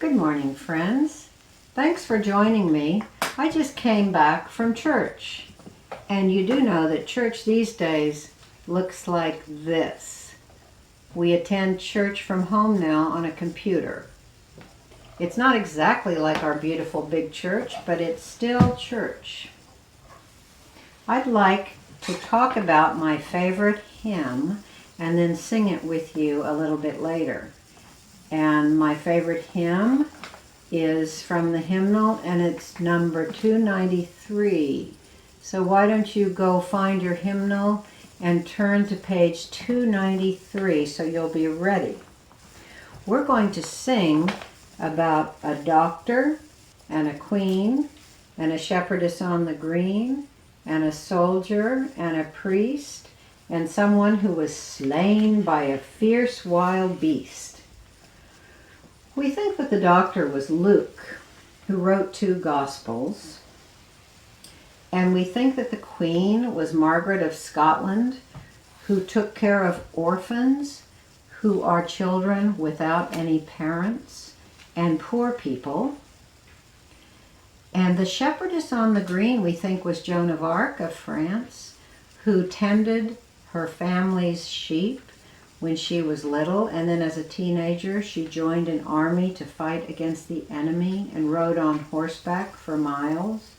Good morning, friends. Thanks for joining me. I just came back from church. And you do know that church these days looks like this. We attend church from home now on a computer. It's not exactly like our beautiful big church, but it's still church. I'd like to talk about my favorite hymn and then sing it with you a little bit later. And my favorite hymn is from the hymnal, and it's number 293. So why don't you go find your hymnal and turn to page 293 so you'll be ready. We're going to sing about a doctor and a queen and a shepherdess on the green and a soldier and a priest and someone who was slain by a fierce wild beast. We think that the doctor was Luke, who wrote 2 Gospels. And we think that the queen was Margaret of Scotland, who took care of orphans, who are children without any parents, and poor people. And the shepherdess on the green, we think, was Joan of Arc of France, who tended her family's sheep when she was little, and then as a teenager she joined an army to fight against the enemy and rode on horseback for miles.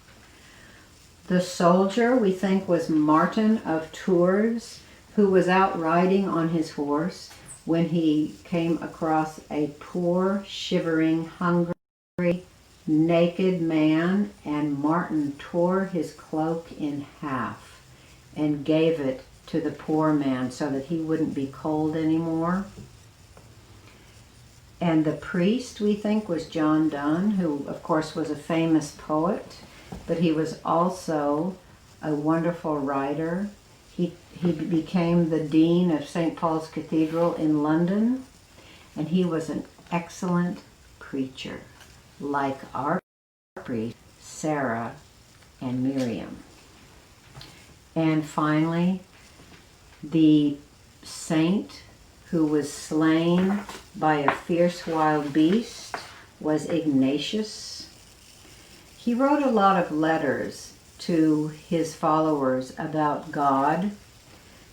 The soldier, we think, was Martin of Tours, who was out riding on his horse when he came across a poor, shivering, hungry, naked man, and Martin tore his cloak in half and gave it to the poor man so that he wouldn't be cold anymore. And the priest, we think, was John Donne, who of course was a famous poet, but he was also a wonderful writer. He became the dean of St. Paul's Cathedral in London, and he was an excellent preacher, like our priest, Sarah and Miriam. And finally, the saint who was slain by a fierce wild beast was Ignatius. He wrote a lot of letters to his followers about God,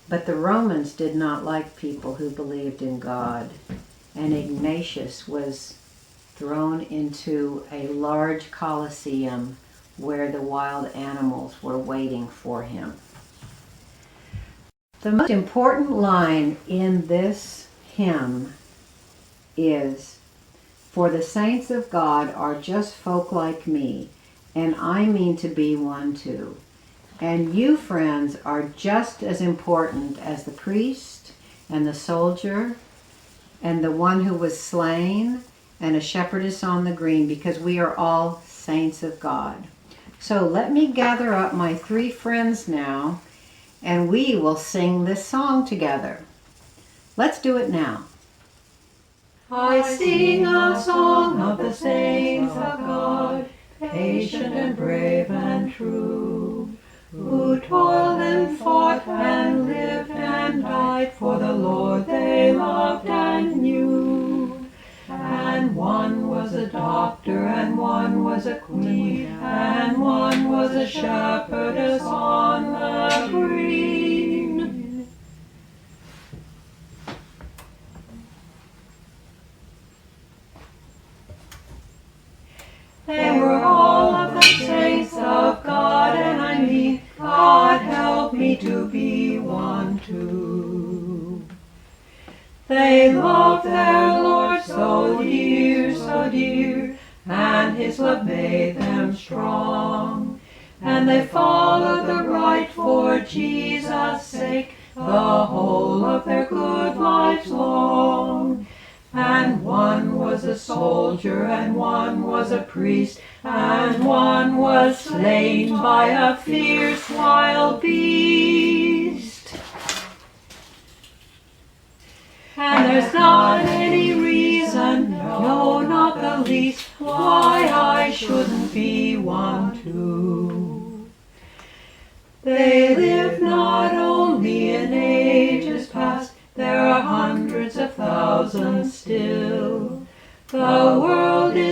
but the Romans did not like people who believed in God, and Ignatius was thrown into a large Colosseum where the wild animals were waiting for him. The most important line in this hymn is, "For the saints of God are just folk like me, and I mean to be one too. And you, friends, are just as important as the priest and the soldier and the one who was slain and a shepherdess on the green, because we are all saints of God." So let me gather up my 3 friends now, and we will sing this song together. Let's do it now. I sing a song of the saints of God, patient and brave and true, who toiled and fought and lived and died for the Lord they loved and knew. And one was a doctor, and one was a queen, and one was a shepherdess on the green. They were all of the saints of God, and I mean, God help me to be one too. They loved their Lord so dear, and his love made them strong. And they followed the right for Jesus' sake, the whole of their good lives long. And one was a soldier, and one was a priest, and one was slain by a fierce wild beast. And there's not any reason, no, not the least, why I shouldn't be one too. They live not only in ages past, there are hundreds of thousands still. The world is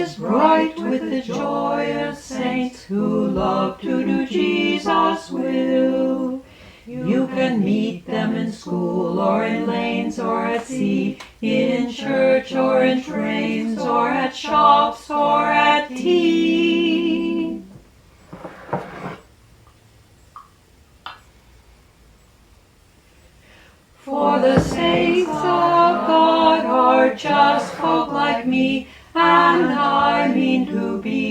the joyous saints who love to do Jesus' will. You can meet them in school or in lanes or at sea, in church or in trains or at shops or at tea. For the saints of God are just folk like me, and I mean to be